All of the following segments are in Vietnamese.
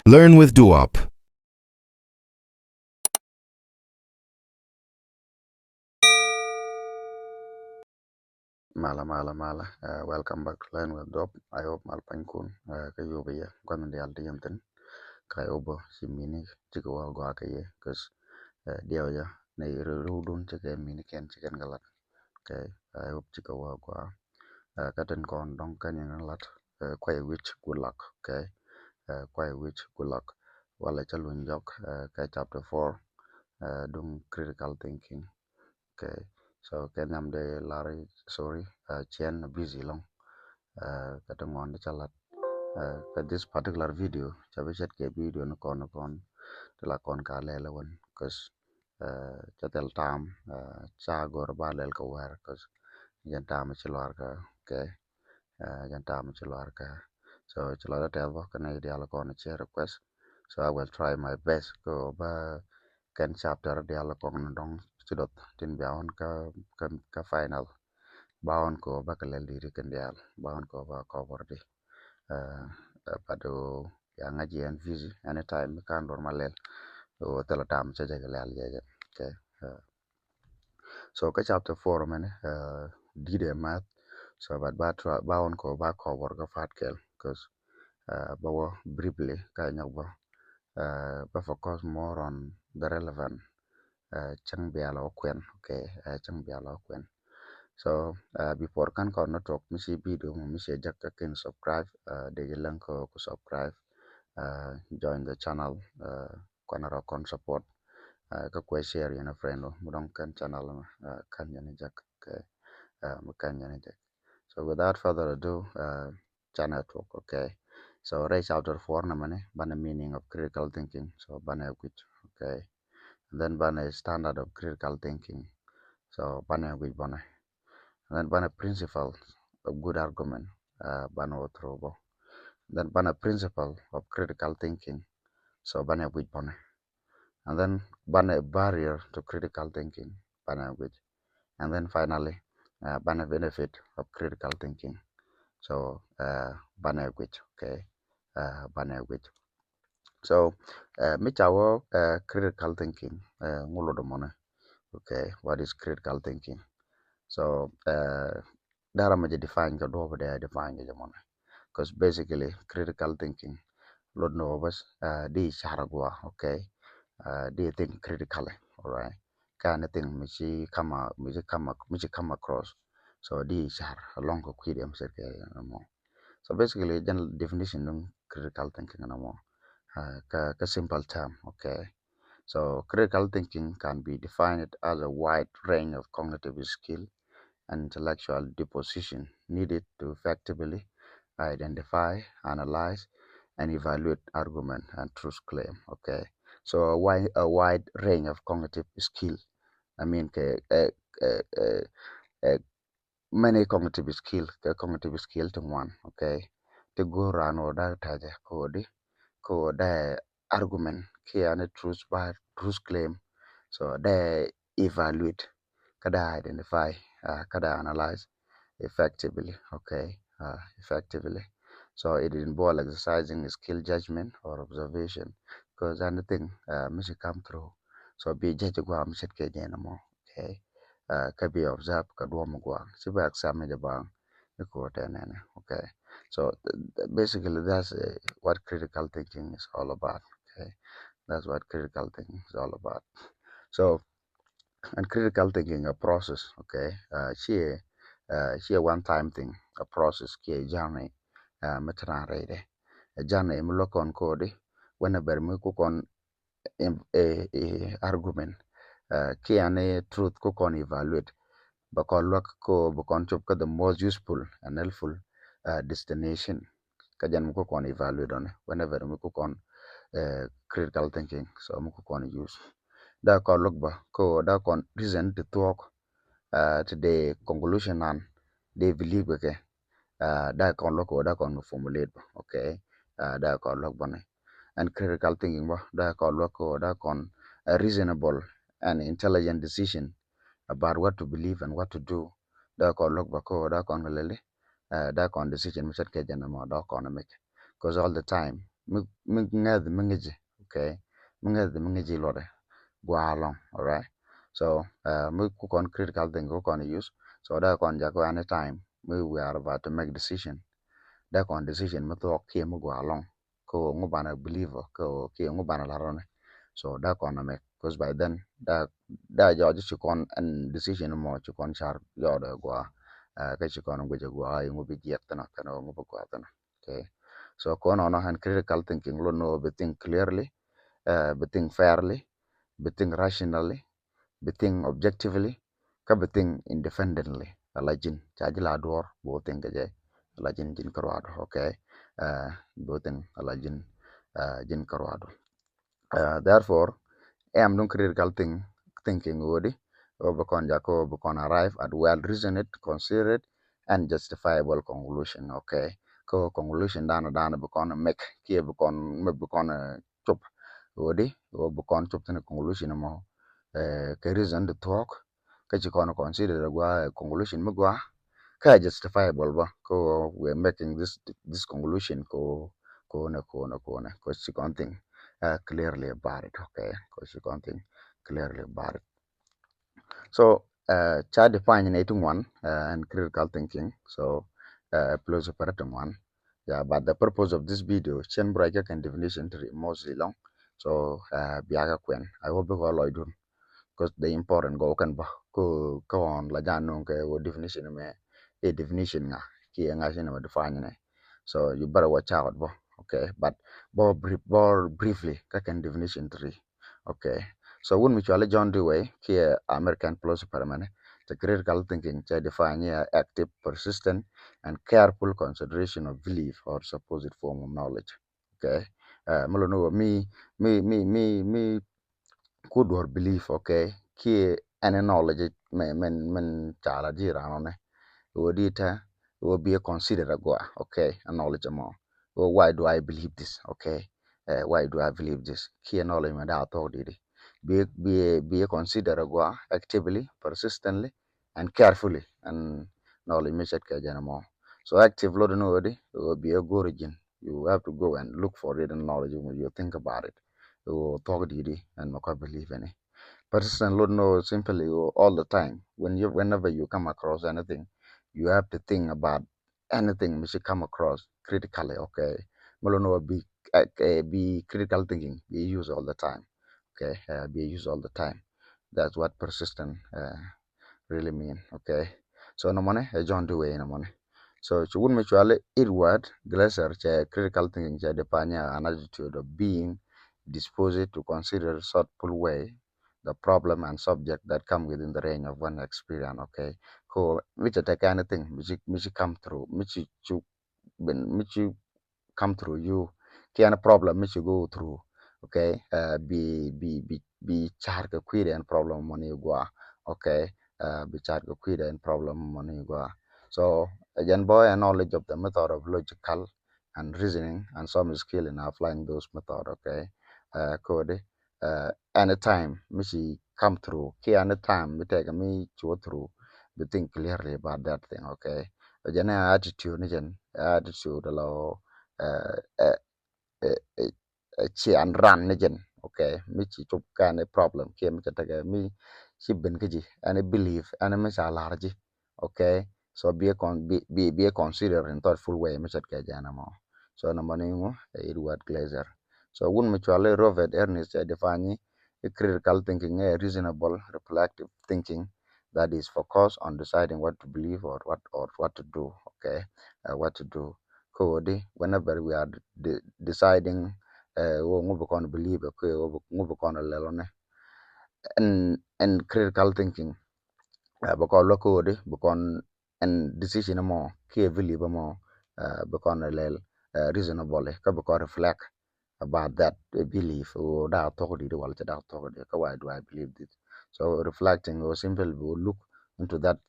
Learn with Duop. Welcome back to Learn with Duop. I hope Malpankun, Kayubia, Guandial Diantin, Kayobo, Simini, Chikawa Guakaye, because Dioja, Rudun, chicken galat. Okay, I hope Chikawa Gua, Katan Kon, Donkan and a lot, quite which good luck. Okay, quite which good luck. While I tell you, Jok, chapter 4, doing critical thinking. Okay, so Kenyam de Larry, sorry, Chen busy long. Katangon de chalat this particular video chabishet ke video no kon tela kon ka lele won cause chatel tam cha gor ba lel ko war cause jan tam chilwar ka ke jan tam chilwar ka so chilwar tel bo kana ideal kon share request so I will try my best go ba kan chapter dial kon dong chidot tin biaon ka final baon ko ba ka lel diri kan dial baon ko ba cover di uh, padu yang ngaji and busy anytime kan malel o tela tam che je le je okay so ka chapter 4 man did a math so but ba on ko ba cover ka fat kel cause ba briefly ka nyok ba focus more on the relevant chang bialo kwen okay chang bialo kwen so before kan ko no talk misi video mo misi jakka ken subscribe de lang ko subscribe join the channel kwanara kon support ka kwe share yana friend mudong kan channel kan yana jak okay kan yana jak so without further ado channel talk okay so raise out of four na mane bana meaning of critical thinking so bana which okay and then bana standard of critical thinking so bana which bana and then bana principle of good argument bana otrobo then bana principle of critical thinking so bana which bana and then ban a barrier to critical thinking language and then finally ban a benefit of critical thinking so ban language okay ban language so which our critical thinking ngulo do mona okay what is critical thinking so dara ma define ga do ba define ga mona because basically critical thinking lord no bas di sharagwa okay they think critically, all right? Kind of thing which come across. So these are along with them more. So basically, general definition of critical thinking no more. Simple term, okay? So critical thinking can be defined as a wide range of cognitive skill and intellectual disposition needed to effectively identify, analyze, and evaluate argument and truth claim. Okay, so a wide range of cognitive skill. I mean, uh, uh, uh, many cognitive skill to one. Okay, to go around or that ko argument kia ne truth by truth claim. So they evaluate, kada identify, kada analyze effectively. Okay, effectively. So it involves exercising skill judgment or observation because anything must come through. So be judge go am shit ke jena mo. Okay. Ka be observe ka do mo go. Si ba examine the bang ko tenene. Okay. So basically that's what critical thinking is all about. Okay. That's what critical thinking is all about. So and critical thinking a process okay she a one time thing a process ki a journey metana rede a journey mu lokon kodi whenever mu ko kon argument ki ane truth ko kon evaluate ba kon lok ko ba kon chop ka the most useful and helpful destination ka jan mu ko kon evaluate on whenever mu ko kon critical thinking so mu ko kon use da kon lok ba ko da kon reason to talk to the conclusion and they believe okay da kon lok da kon formulate ba okay da kon lok ba ne and critical thinking ba da kon lok da kon a reasonable and intelligent decision about what to believe and what to do da kon lok ba ko da kon lele da kon decision mo set ke jana mo da kon make because all the time mingeji, okay, mingeji lode gwa long, all right. So mi ku kon critical thing ko kon use, so da kon ja ko anytime we are about to make decision, da kon decision mi to ke mi gwa long ko ngu bana believer ko ke ngu bana larone, so da kon na make, because by then da jo ji kon an decision mo ji kon char yo da gwa ka ji kon ngu je gwa ngu bi jet na ka no ngu gwa na, okay. So kono no han critical thinking lo no be think clearly, be think fairly, be think rationally, be think objectively, ka be think independently. Alajin chaji la dor bo think je alajin jin karwado, okay. Bo think alajin jin karwado. Therefore am don't critical thinking wodi overcon jako overcon arrive at well reasoned, considered, and justifiable conclusion, okay. Ko conclusion dana becon make kia becon me becon chop wodi becon chop tene conclusion mo ke reason the talk ka chi kono consider gwa conclusion mo gwa ka justifiable ba ko we're making this conclusion ko chi kon thing clearly about it, okay. Ko chi kon thing clearly about it. So, cha define in one and critical thinking. So, plus operating one. Yeah, but the purpose of this video, chain breaker and definition to mostly long. So, biaga kwen. I hope you all do because the important go kan ba ko on la jano ke wo definition me a definition nga ki nga sin ma define ne, so you better watch out bo, okay. But more briefly ka kan definition 3, okay. So when we chale John Dewey ki American philosopher permanent the critical thinking to define active, persistent, and careful consideration of belief or supposed form of knowledge, okay. Mulo no me could or belief, okay, ki any knowledge men chala jira ne wodita will be considered a go, okay, a knowledge more. Well, why do I believe this, okay. Why do I believe this ki knowledge me da authority be considered a go actively, persistently, and carefully, and knowledge me chet ka jana mo. So active lo no will be a go origin, you have to go and look for it and knowledge when you think about it, you talk didi and maka believe in it. Persistent load no simply all the time. Whenever you come across anything, you have to think about anything which you come across critically. Okay, Molono be critical thinking. Be used all the time. Okay, be used all the time. That's what persistent really mean. Okay, so no money, John Dewey no money. So chugun mutually Edward Glaser che critical thinking che define an attitude of being disposed to consider thoughtful way the problem and subject that come within the range of one experience, okay. Cool, which take anything which come through which come through you, can a problem which you go through, okay. Be char ka query and problem money go, okay. Be char ka query and problem money go. So again boy a knowledge of the method of logical and reasoning and some skill in applying those method, okay. Code anytime me come through key anytime me take me go through be think clearly about that thing, okay. Again attitude ni attitude allow uh, ci an ran ne jen, okay. Mi ci tup kane problem ke mi taga mi ci ben keji and believe and mi sa larji, okay. So be a consider in thoughtful way mi ke jana mo. So na mani ngo Edward Glaser. So wun mi chwale Robert Ernest define a critical thinking a reasonable reflective thinking that is focused on deciding what to believe or what to do, okay. What to do code whenever we are deciding wo ngubu kono believe ko ngubu kono lelone and critical thinking bako lokode bukon and decision mo ke believe mo bukon lel reasonable ka bako reflect about that belief or that authority wala that authority ka why do I believe this. So reflecting or simply will look into that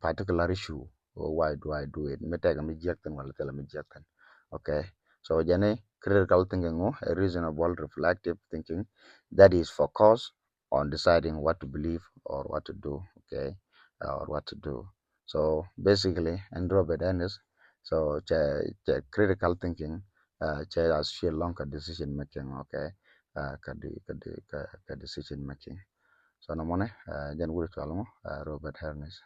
particular issue or why do I do it metega mi jekten wala tela mi jekten, okay. So jane critical thinking a reasonable reflective thinking that is focused on deciding what to believe or what to do, okay, or what to do. So basically and Robert Ennis, so critical thinking che as feel long ka decision making, okay, ka decision making. So na mone jan wuri chalmo Robert Hernes.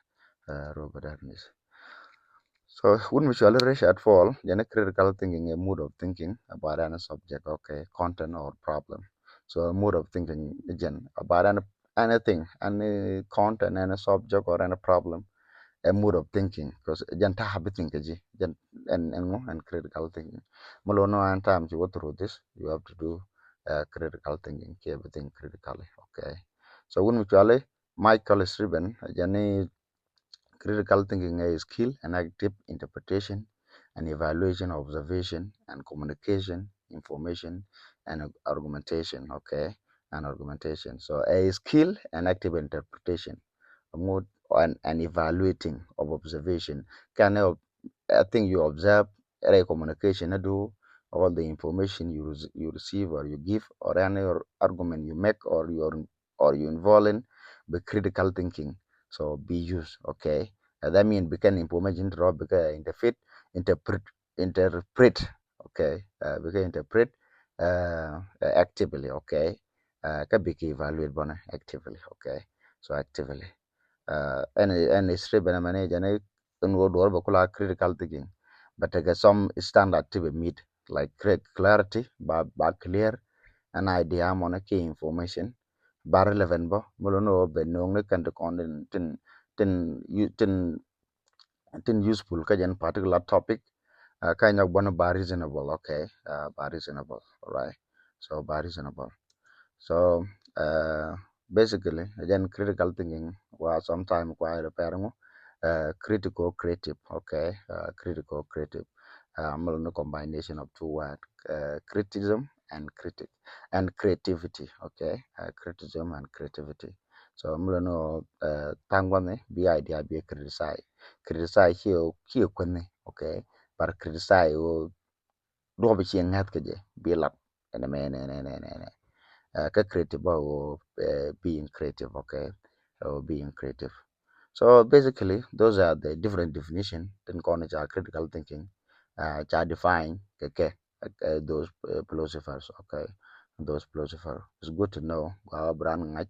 So when we shall reach at fall, then critical thinking a mood of thinking about any subject, okay, content or problem. So a mood of thinking again about anything, any content, any subject or any problem, a mood of thinking. Because again, ta habit thinking, and critical thinking. Malono and times you go through this, you have to do critical thinking, keep everything critically, okay. So when we shall Michael Sriben, critical thinking is skill and active interpretation and evaluation, observation and communication, information and argumentation. Okay, and argumentation. So a skill and active interpretation, a mode and evaluating of observation. Can I think you observe a communication, I do all the information you receive or you give or any argument you make or you involve in the critical thinking. So be used, okay. That means become information draw become interpret interpret, okay. Become interpret actively, okay. Ka biki evaluate bona actively, okay. So actively and straight bana manage and no door bakula critical thinking, but some standard to be meet like clarity ba clear an idea on a key information ba relevant bo mulo no be no ne kan de kon tin tin useful ka jan particular topic kind of one ba reasonable, okay. Ba reasonable, right. So ba reasonable. So basically, again, critical thinking was sometimes quite a pair critical creative, okay. Critical creative. No combination of two words, criticism and critic and creativity, okay. Criticism and creativity. So no tangwane be idea be criticize here kwenye, okay. But criticize do be ngat ke je be lat ene me ne ka creative or being creative, okay, or being creative. So basically, those are the different definition. Then college are critical thinking. Define okay, those philosophers, okay, those philosophers. It's good to know. Our brand ngai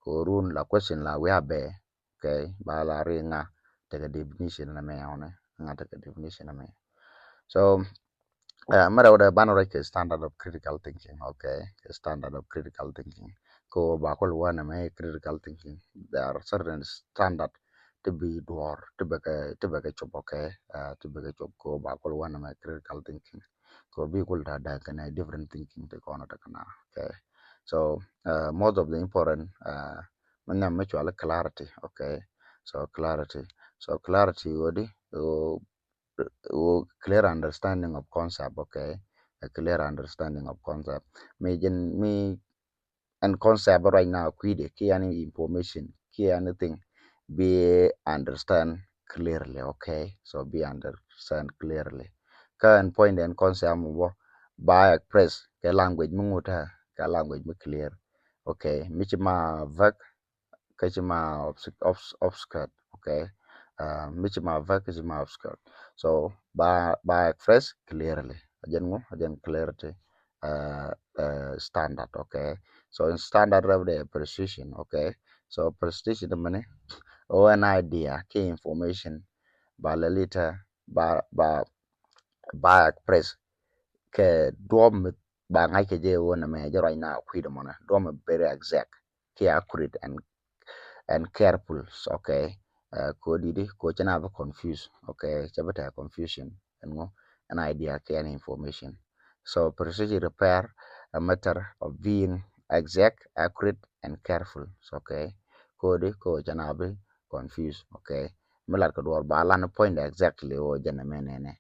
ko run la question la we abe, okay, ba la ringa take a definition na me one, nga take a definition na me. So mara wada banner ke standard of critical thinking, okay. Standard of critical thinking ko ba ko wana may critical thinking there are certain standard to be door to be ka chop, okay. To be ka chop ko ba ko wana may critical thinking ko bi ko da kana different thinking to kono ta kana, okay. So most of the important manam mutual clarity, okay. So clarity, wodi clear understanding of concept, okay. A clear understanding of concept me and concept right now quid key any information key anything be understand clearly, okay. So be understand clearly can point and concept mo by express cái language mo nguta cái language mo clear, okay. Michima vak kachima obscure, okay. Michima vak kachima obscure. So by express clearly again clarity standard, okay. So in standard of the precision, okay. So precision the money or an idea key information by the letter by express ke dom ba ngai ke je wona me je right now kwida mona dom very exact key accurate and careful, okay. Ko didi ko chana ba confuse, okay. Chabata confusion and go an idea can information. So precision repair a matter of being exact, accurate and careful, so, okay. Ko di ko chana ba confuse, okay. Melat ko dor ba lan point exactly o jana menene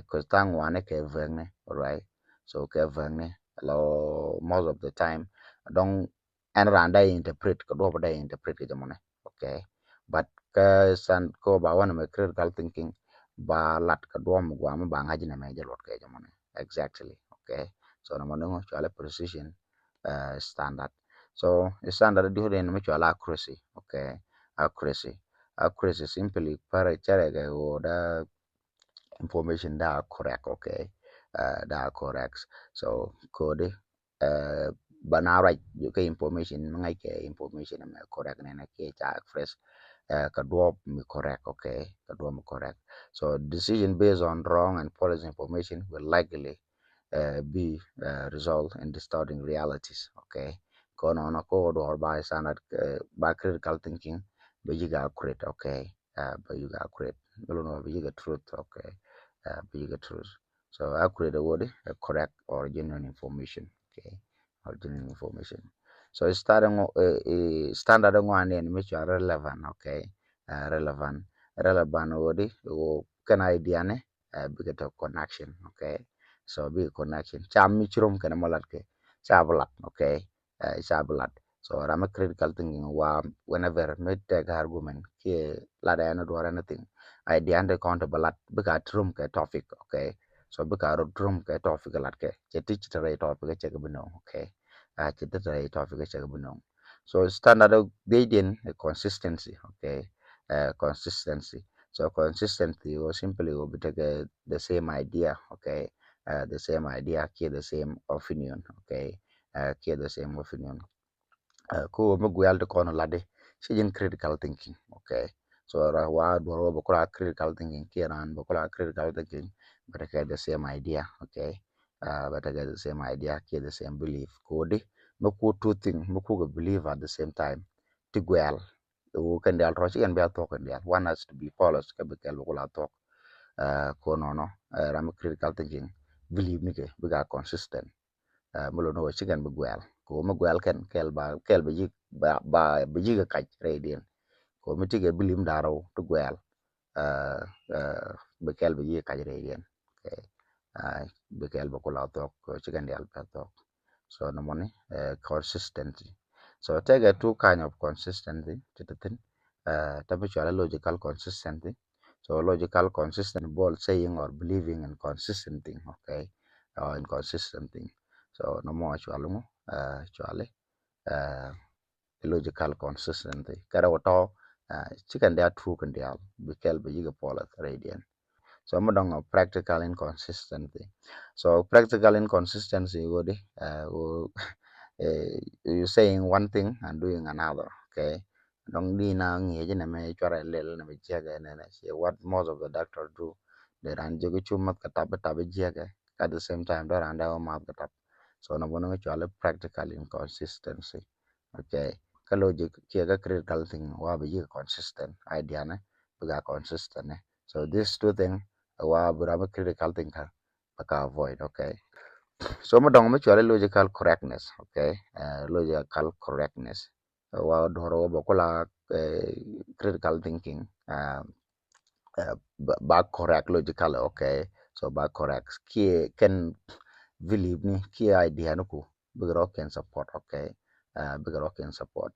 ko tang wane ke verne, alright. So ke verne lo most of the time don't and randa interpret ko do ba interpret ke jamone, okay. But ka san ko ba wana me critical thinking ba lat ka do mo gwa mo ba ngaji na me jalot ke jamone exactly, okay. So na mo ngo chala precision standard. So standard di hoden mo chala accuracy, okay. Accuracy simply para chara ga o da information da correct, okay. da correct. So code banara you ke information ngai ke information me correct ne ke cha fresh ka duop me correct. Okay, ka duop me correct. So decision based on wrong and false information will likely be result in distorting realities. Okay, kono na ko or by standard by critical thinking but you got accurate. Okay, but you got accurate no no but you got truth. Okay, but you got truth. So accurate word correct or genuine information. Okay, or genuine information. So it's starting standard one and which are relevant. Okay, relevant word can idea ne bigger connection. Okay, so big connection cham mi chrom kana malat ke chabalat. Okay, chabalat. So rama critical thinking wa whenever me take argument ke lada yana do anything idea and countable lat bika trum ke topic. Okay, so bika ro drum ke topic lat ke che teach the right topic che bino. Okay, che the right topic che bino. So standard gradient consistency. Okay, consistency. So consistency or simply will be take the same idea. Okay, the same idea, keep the same opinion. Okay, keep the same opinion. Ko mo guyal to kono lade sijin critical thinking. Okay, so wa do ro ko critical thinking kiran bo ko critical thinking but get the same idea. Okay, but get the same idea, keep the same belief. Ko de mo ko two thing mo ko believe at the same time to gwel wo kan dal ro chigen be to kan dal one has to be polish ka be kel ko la to ko no ram critical thinking believe ni ke be ga consistent mulo no chigen be gwel ko mo gwel ken kel be yik be yiga kaj redien ko mi tige bilim daro to gwel uh, be kel be yiga kaj redien. Okay, be kel be ko la to ko chigen dal be to. So no money consistency. So take a two kind of consistency to the thing. Temperature logical consistency. So logical consistent ball saying or believing in consistent thing. Okay, or inconsistent thing. So no more actually logical consistency. Kada wato chicken dia true kan dia bikel be yiga pola radian. So I'm a practical inconsistency. So practical inconsistency would you saying one thing and doing another. Okay, don't di na ngi na me chwara lel na me jaga na see what most of the doctors do. They ran jogi chumat katab jaga at the same time they ran down mat katab. So no bono chwala practical inconsistency. Okay, ka logic kia ka critical thing wa be consistent idea na be consistent. So these two things wa burama critical thinker baka avoid. Okay, so madong mo chwale logical correctness. Okay, logical correctness wa doro bokola critical thinking back correct logical. Okay, so back correct ki can believe ni ki idea no ku bigro can support. Okay, bigro can support.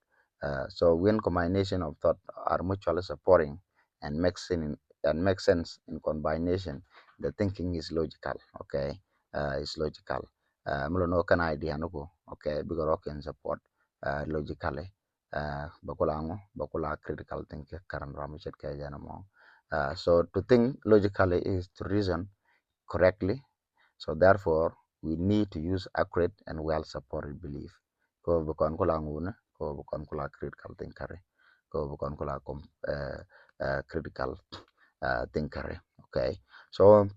So when combination of thought are mutually supporting and makes sense in combination, the thinking is logical. Okay, is logical. Mulo no kan idea no ku. Okay, bigro can support logically. Bakola critical thinking karan ramichet kaya jana mo. So to think logically is to reason correctly. So therefore, we need to use accurate and well-supported belief. Ko bukon ko lang una, ko bukon ko la critical thinker, ko bukon ko la critical thinker. Okay, so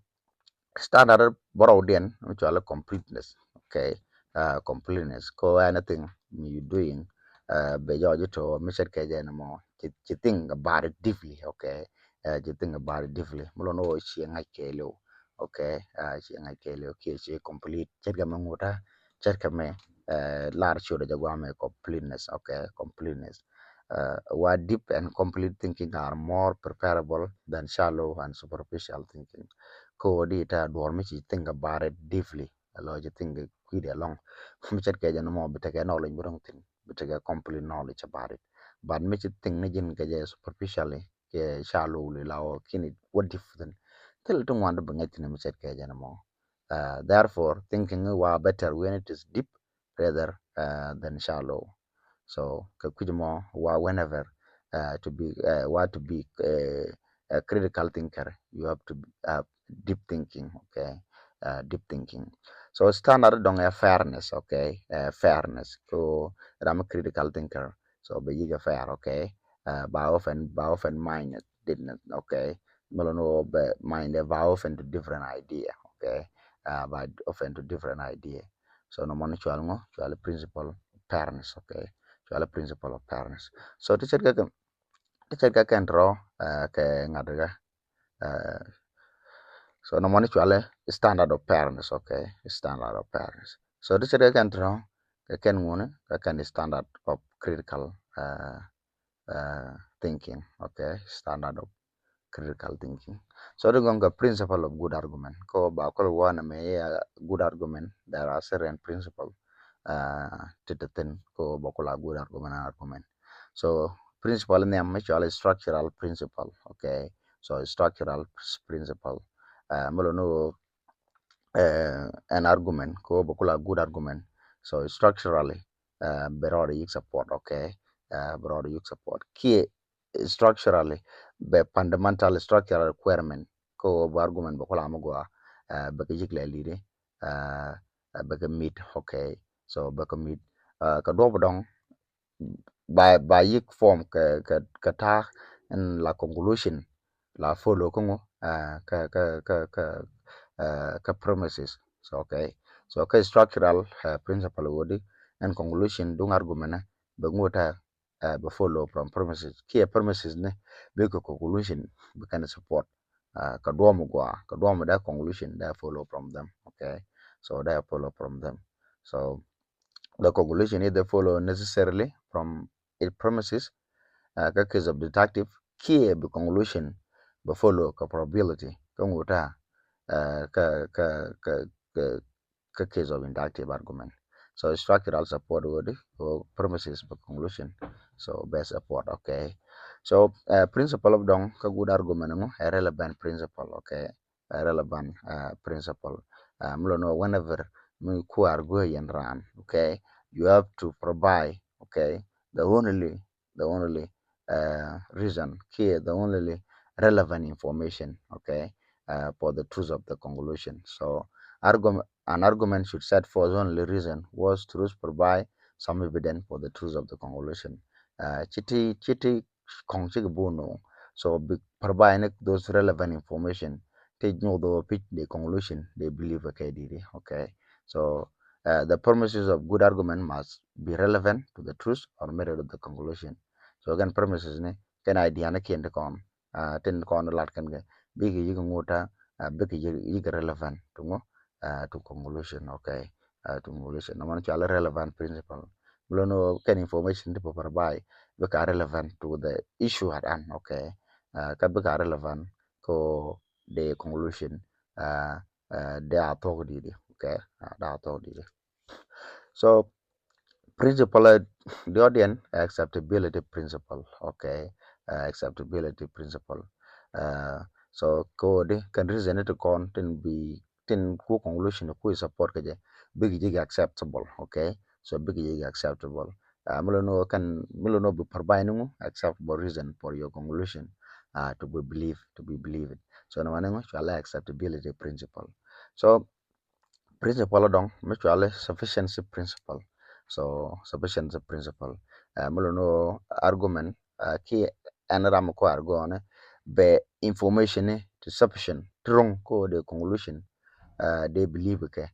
standard borrow then, which are completeness. Okay, completeness. Ko anything you doing, be jo to mission ke jana mo. You think about it deeply. Okay, you think about it deeply. Mulo no shi ngai ke lo. Okay, shi ngai ke lo ke shi complete. Cherga manguta, cherga me large show the jagwame completeness. Okay, completeness. Where deep and complete thinking are more preferable than shallow and superficial thinking. Ko di ta dwar mi ci think about it deeply. Alo ci think quite along. Mi chat ke jano mo bitake knowledge burung tin. Bitake complete knowledge about it. But mi ci think ni jin ke superficially ke shallowly lao kini what different. Tel tung wanda bangai tin mi chat ke jano mo. Therefore, thinking wa better when it is deep rather than shallow. So kakujimo wa whenever to be a critical thinker, you have to have deep thinking. Okay, deep thinking. So standard dong fairness, okay, fairness. So I'm a critical thinker. So be yiga fair, okay. Ba often mind didn't, okay. Melono be mind ba often to different idea, okay. By often to different idea. So no man chual principle fairness, okay. Chual principle of fairness. So teacher ka kan draw ke ngadaga uh, so no money chwale standard of fairness, okay, standard of fairness. So this is can draw ka ken ngone ka kan standard of critical thinking, okay, standard of critical thinking. So the gonga principle of good argument ko ba ko wana me good argument, there are certain principle to the thing ko ba ko la good argument. So principle ne am actually structural principle, okay. So structural principle mulo no an argument ko bakula good argument, so structurally beror yik support, okay. Beror yik support ki structurally be fundamental structural requirement ko bu argument bakula amogwa baka yik la lide uh, baka meet, okay. So baka meet ka do bodong by yik form ka ta en la conclusion la follow ko ka premises. So okay, so ka structural principle wodi and conclusion dung argument na be ngota be follow from premises ki premises ne be ko conclusion be kan support ka duomo da conclusion da follow from them, okay. So they follow from them. So the conclusion is they follow necessarily from it premises ka case of detective ki be conclusion be follow ka probability ka ngota ka case of inductive argument. So structural support word or premises for conclusion. So best support, okay. So principle of dong ka good argument mo a relevant principle, okay. A relevant principle. Mulo whenever mu ku argue yan ran, okay, you have to provide, okay, the only reason here, the only relevant information, okay, for the truth of the conclusion. So an argument should set forth only reason was truth provide some evidence for the truth of the conclusion. Chiti kongchi bono. So provide those relevant information. Take no the pitch the conclusion they believe, okay, okay. So the premises of good argument must be relevant to the truth or merit of the conclusion. So again premises ne can idea na kende kon ten kon lat kan ga bigi yiga ngota bigi yiga relevant to conclusion, okay. To conclusion naman chala relevant principle no can information to provide bika relevant to the issue at hand, okay. Ka bika relevant ko the conclusion they are talk didi, okay. They are talk didi. So principle the audience acceptability principle, okay. Acceptability principle. uh, so ko de kan reason to kon tin ku conclusion ku support ke je big jig acceptable, okay. So big jig acceptable mulo no be provide no acceptable reason for your conclusion to be believed. So no manengo chala acceptability principle. So principle dong mutual sufficiency principle. So sufficiency principle mulo no argument ki anram ko argone be information to sufficient strong ko the conclusion they believe ke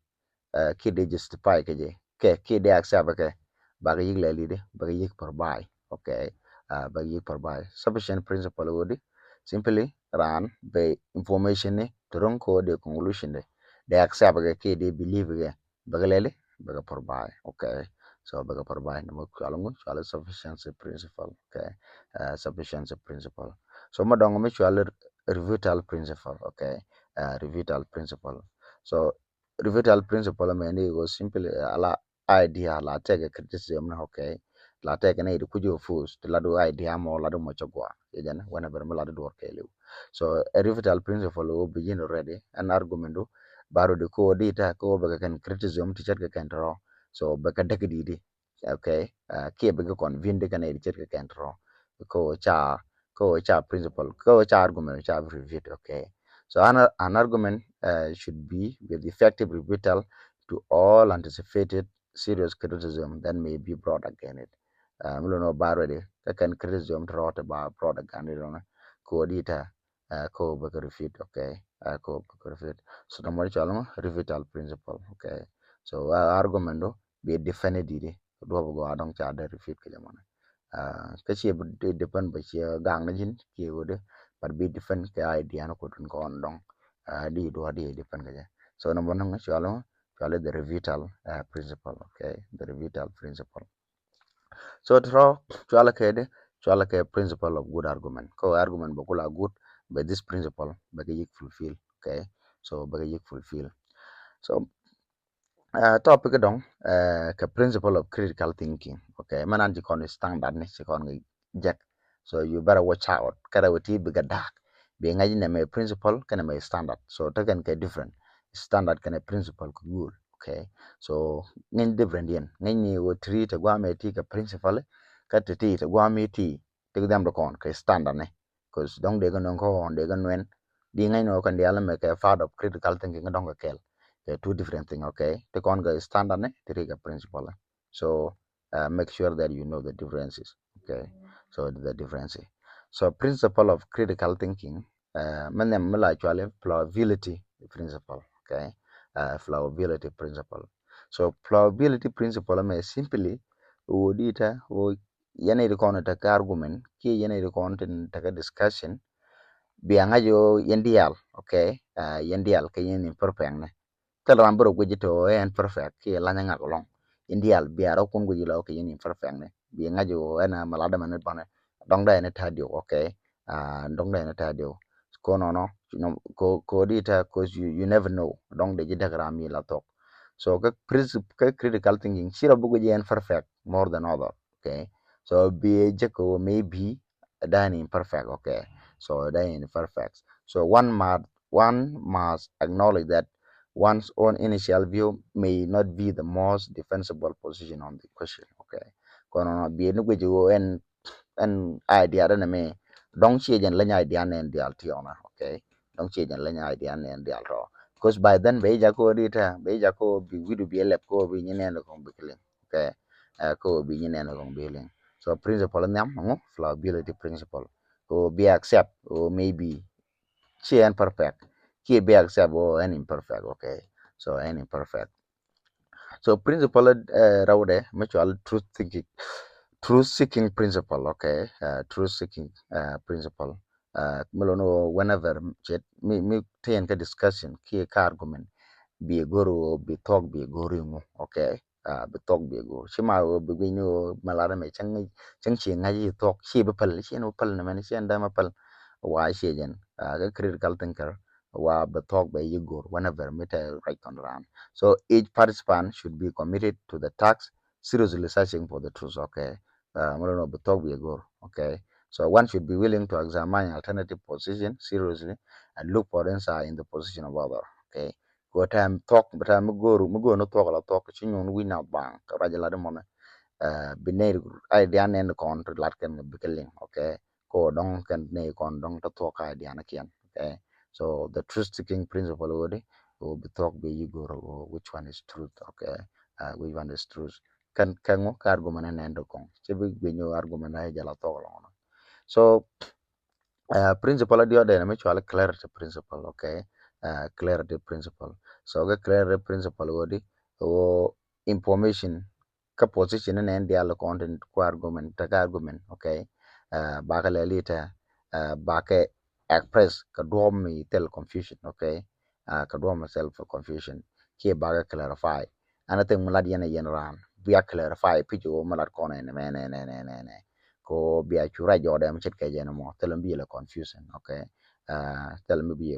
ki de justify ke de accept ke bagi yig la lide bagi yig provide, okay. Bagi yig provide sufficient principle wodi simply ran be information ni strong ko the conclusion they accept ke they believe ke bagi lele bagi provide, okay. So bagi provide no kalungu chala sufficiency principle, okay. Sufficiency principle. So madong mi chala revital principle, okay. Revital principle. So revital principle meni was simply ala idea la take criticism na, okay. La take na idu kujo fus la do idea mo la do mo chagwa yejan whenever me la do work elu. So a revital principle will begin already an argument do baru de ko dita ko baga kan criticism teacher ka kan ro. So baga dagdi, okay. Kia baga convince kan teacher ka kan ro ko cha principle ko cha argument cha review, okay. So an argument should be with effective rebuttal to all anticipated serious criticism that may be brought against it. Mulu no barwede kakan criticism trot about brought against it on ko dita ko baka refute, okay, ko baka refute. So the more chalmo rebuttal principle, okay. So argument do be defended it do go adong cha da refute ke jamana. Cái chia depend bởi chia gang nó jin kia wode but be different cái idea nó ko tun ko on dong di do di depend cái so number nang chalo the revital principle, okay, the revital principle. So throw chalo ke principle of good argument ko argument bakula good but this principle bagi yik fulfill, okay, so bagi yik fulfill. So topic dong ka principle of critical thinking, okay, manan ji kon standard ni si kon jack, so you better watch out kada wati biga dak be ngaji ne me principle kana me standard, so ta kan ka different standard kana principle ko good, okay, so ngin different yen ngin wo treat gwa me ti ka principle ka ti gwa me ti te dam do kon ka standard ne cause dong de gan ko on de gan wen di ngai no kan dia la me ka part of critical thinking dong ka kel. They're two different things, okay? The conga is standard, the riga principle. So make sure that you know the differences, okay? So the differences. So principle of critical thinking, actually plausibility principle, okay? Plausibility principle. So plausibility principle may simply udita o yana ida kono taka argument ki yana ida kono taka discussion bianga yo yendial, okay? Yendial kayen imperfect kalam bro gwaji to en perfect ki la nga long indial biaro kun gwaji lo ki ni perfect ne bi ngajo ena malada man bane dong da ene tadio, okay, dong da ene tadio ko no no ko dita cause you never know dong de diagram mi la to so ka principle ka critical thinking sira bu gwaji en perfect more than other, okay, so be jeko maybe dani perfect, okay, so dani perfect, so one must acknowledge that one's own initial view may not be the most defensible position on the question, okay, kono no bi no gwejo en idea na me dong chi jen lenya idea ne ndial tiona, okay, dong chi jen lenya idea ne ndial ro because by then be ja ko dita be ja ko bi widu bi lep ko bi nyine no kong bikling, okay, ko bi nyine no kong biling, so principle nyam ngo flexibility principle ko be accept or maybe she imperfect he be accept or an imperfect, okay, so an imperfect. So principle raude mutual truth seeking principle, okay, truth seeking principle melono whenever chet me ten ka discussion ki ka argument bi goro bi talk bi goro mu, okay, bi talk bi go shima bi gwino malara me chang chi ngaji talk shi bi pal shi no pal na man shi anda ma pal wa shi jen ga critical thinker wa bi talk bi you go whenever meta right on round, so each participant should be committed to the task seriously searching for the truth, okay, no bi talk bi go, okay, so one should be willing to examine alternative position seriously and look for insight in the position of other, okay, go time talk but time go no talk la talk chinyon win out bang rajala de mon binair idea nen kon to lat ken bikeling, okay, ko dong kan ne kon dong to talk idea na kian, okay, so the truth seeking principle would will be talk be you go which one is truth, okay, which one is truth kan mo ka argument nen do kon chebi be nyo argument ay jala talk lo, so principle dio de na mutual clarity principle, okay, clarity principle, so the clarity principle wodi o information ka position na ndi al content ko argument ta argument, okay, ba ka le lita ba ka express ka do mi tel confusion, okay, ka do mi self confusion ke ba ka clarify anate mulad yana yen ran bi clarify pijo mulad ko ne ne ko biya chura jode am chet ke jeno mo telo bi la confusion, okay, telo bi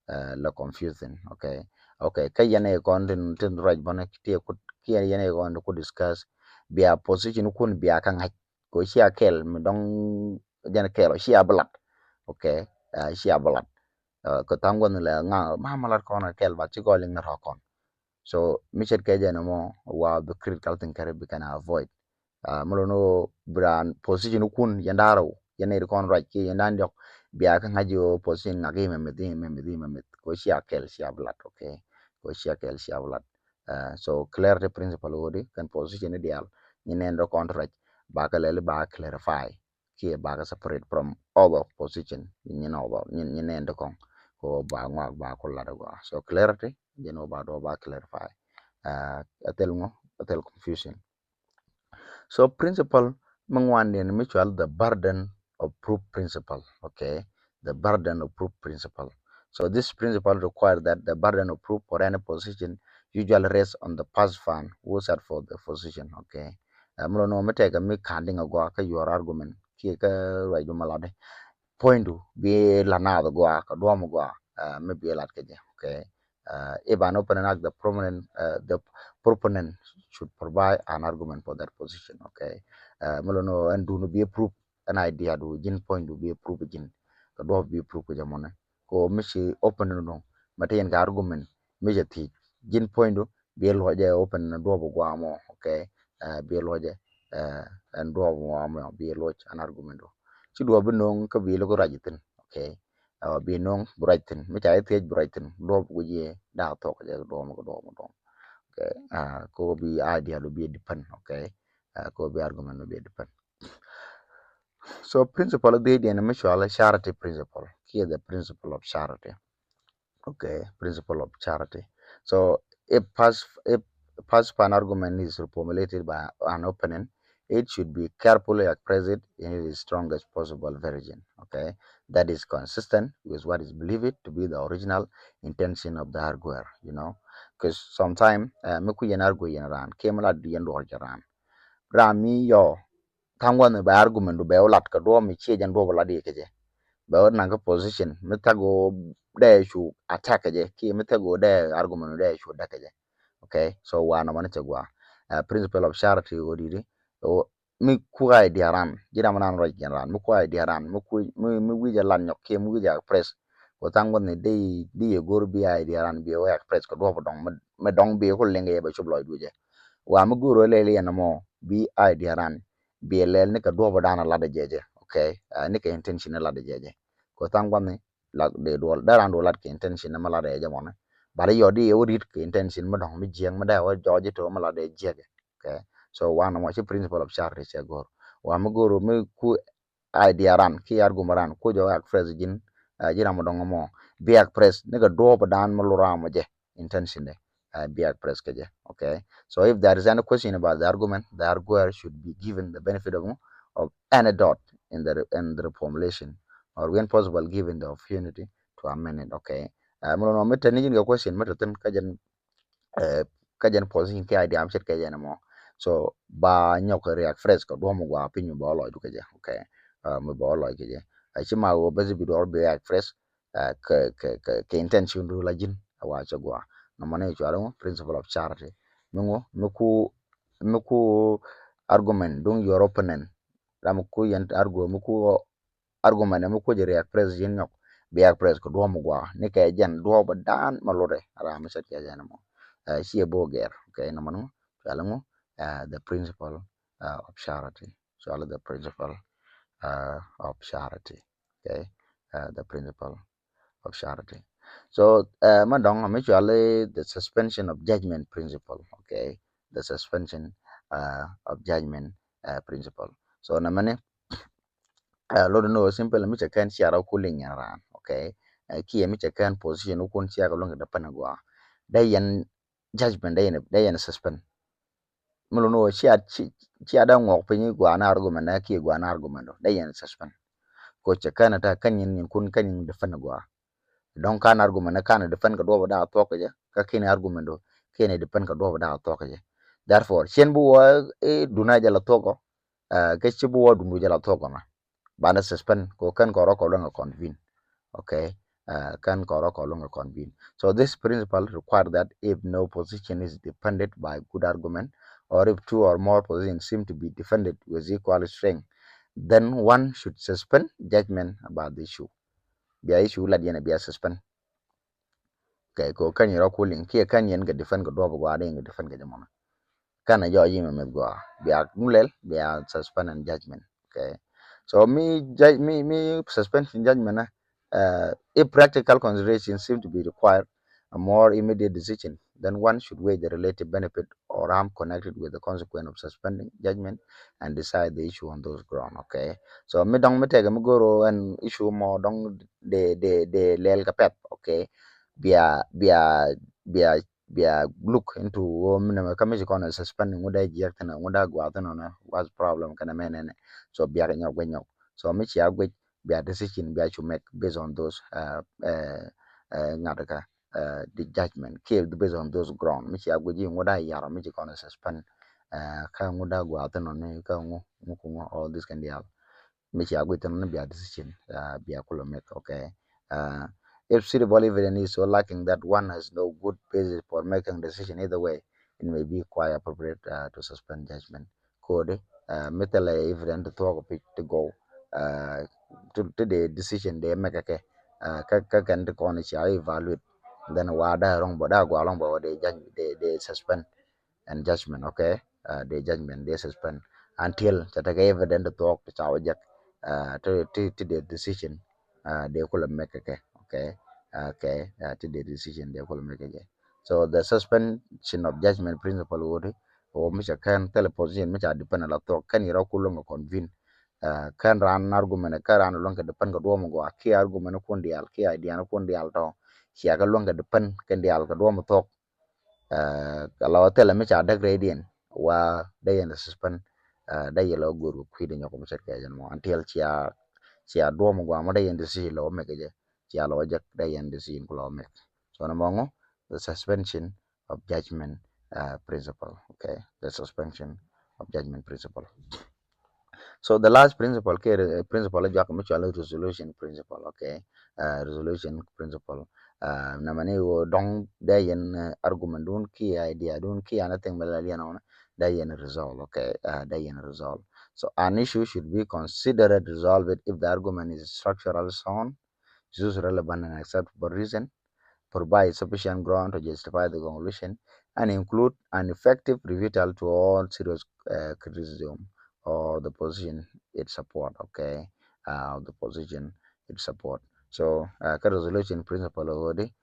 la confusion, okay, okay ka yene kon tin raj bana tie ku ki yene kon ku discuss biya position kun biya kan ha ko shi akel mi dong jene kelo shi ablat, okay, shi ablat ko tangon la nga ma malar kon kel ba ci goling na kon, so mi chet ke jeno mo wa the critical thinker bi kana avoid mulono bran position kun yandaro yene kon right ki yandan yok biya ka ngaji o position ngagi memedi ko shia kel shia blat, okay, ko shia kel shia blat. So clarity principle wodi kan position ideal ni nendo contract ba ka lele ba clarify ki ba ka separate from other position ni no ba ni nendo kon ko ba ngwa ba ko la go. So clarity you know ba do ba clarify atel confusion. So principle mangwan in mutual the burden of proof principle. Okay, the burden of proof principle. So this principle requires that the burden of proof for any position usually rests on the participant who set for the position. Okay. Mulo no mete ka mi kanding agwa ka your argument ki ka wai do malade point to be lana agwa ka do mo gwa me be lat ke je. Okay. If an open act the proponent should provide an argument for that position. Okay. Melono and do no be proof an idea do jin point to be a proof jin ka do be proof ko jamone ko mishi open no matin ga argument mi ti jin point do be lo je open na do gwa mo. Okay. Be lo je and do mo be lo an argument do ci do be no ka be lo ko rajitin. Okay. Be no brighten mi ta te brighten do go je da to ko je do mo do. Okay. Ko be idea do be depend. Okay. Ko be argument do be depend. So principle of the mutual charity principle. Here the principle of charity. Okay, principle of charity. So if past an argument is formulated by an opponent, it should be carefully expressed in its strongest possible version. Okay, that is consistent with what is believed to be the original intention of the arguer. You know, because sometimes me ku yen argue yen ran came la di yen do ran rami yo tangwan ba argument do be olat ka do mi che jan do la di ke ba nanga position mitago de shu attack je ki mitago de argument de shu da je. Okay, so wana mana chagwa principle of charity odidi o mi ku ai diaran jira mana ro general mi ku ai diaran mi wi jalan nyok ke mi ja press ko tango ne de gor bi ai diaran bi o express ko do dong me dong bi ko lenge ba chublo duje wa mu guro lele yana mo bi idea ran bi lel ni ka do dana la de jeje. Okay. Ni ka intention la de jeje ko tangwa ni la de do daran do la ke intention ma la de jeje mo bare yo di o rit ke intention ma dong mi jeng ma da wa joje to ma la de jeje. Okay. So one mo chi principle of charity che gor wa mu guro mi ku idea ran ki argument ko jo ak phrase jin jira mo dong mo bi ak press ni ka do dan ma lura mo je intention de bi ak press ke je. Okay. So if there is any question about the argument, the arguer should be given the benefit of any doubt in the reformulation, or when possible, given the opportunity to amend it. Okay. Mulo mete ni jinga question mete ten eh, kajan position ke idea amshet kajan mo. So ba nyok react fresh ko do mo gwa pinyu ba lo du kaje. Okay. Mo ba lo kaje. Chima wo bezi bi do be react fresh ke intention do la jin awa chagwa. No mane chwalo principle of charity. Nungo muku argument dung your opponent ram ku yent argo muku argument muku je react fresh jin nyok be react fresh ko do mo gwa ne ke jan do ba dan malore ara mi set ke jan mo. She boger. Okay. No manu chwalo the principle of charity. So the principle of charity. Okay. The principle of charity. So, madong actually the suspension of judgment principle. Okay, the suspension of judgment principle. So, namane lo no simple mi kan siara cooling yaran. Okay, ki mi kan position ukun siara lo ngada panagwa. Dayan judgment dayan suspend. Mulo no siada ngok pinyi gwa na argument na ki gwa na argument dayan suspend. Ko kan ta kanyin kun kanyin da panagwa. Don kan argument na kan defend ka do da to ka je ka kini argument do kini defend ka do da to ka je therefore chen bu wa duna jala to ko ke chi bu wa dunu jala to ko na ba na suspend ko kan ko ro ko lo convene. Okay. Kan ko ro ko lo convene. So this principle require that if no position is defended by good argument, or if two or more positions seem to be defended with equal strength, then one should suspend judgment about the issue. Be issue la diena be suspend. Okay, ko kan yero cooling ki kan yen ga defend ga dobo ga den ga defend ga jamana kana yo yima med go be a mulel be a suspend and judgment. Okay, So me suspension judgment if practical considerations seem to be required, a more immediate decision, then one should weigh the relative benefit or harm connected with the consequence of suspending judgment and decide the issue on those grounds. Okay. So me dong me take me go and issue more dong de lel kapep. Okay. Bia bia bia look into minimum commission corner suspending what I jack and what I go out on was problem can a man so bia nyok so me chia be decision be to make based on those ngadaka the judgment ke based on those ground me chia gwe ngoda yara me chi kono suspend ka ngoda gwa tano ne ka all this can be me chia gwe tano be decision be akulo make. Okay. uh, if suitable evidence is so lacking that one has no good basis for making decision either way, it may be quite appropriate to suspend judgment code metal evidence to talk to go uh, to the decision they make okay ka kan to kon cha evaluate then wada wrong boda go along but they suspend and judgment. Okay. The judgment they suspend until that evidence to talk to our to the decision they could make okay. Okay. To the decision they could make okay. So the suspension of judgment principle would or Mr. Kan teleposition which are dependent on talk can you roll convene kan ran argument kan ran longa depan ka duo mo ki argument ko ndial ki idea ko ndial to sia ka longa depan kan dial ka duo mo tok kalau tele me cha da gradient wa da yan suspend da yelo guru kwide nyoko mo set ka jan mo until chia duo mo mo da yan disi lo me ke je chia lo jak da yan disi ko lo me so na mo the suspension of judgment principle. Okay. The suspension of judgment principle. So the last principle ke principle ja mutual resolution principle. Okay. Resolution principle na mane wo dong da yen argument dun ki idea dun ki anything melali na da yen resolve. Okay. Da yen resolve. So an issue should be considered resolved if the argument is structural sound, is relevant and acceptable reason, provide sufficient ground to justify the conclusion, and include an effective rebuttal to all serious criticism or the position it support. Okay. The position it support. So resolution principle already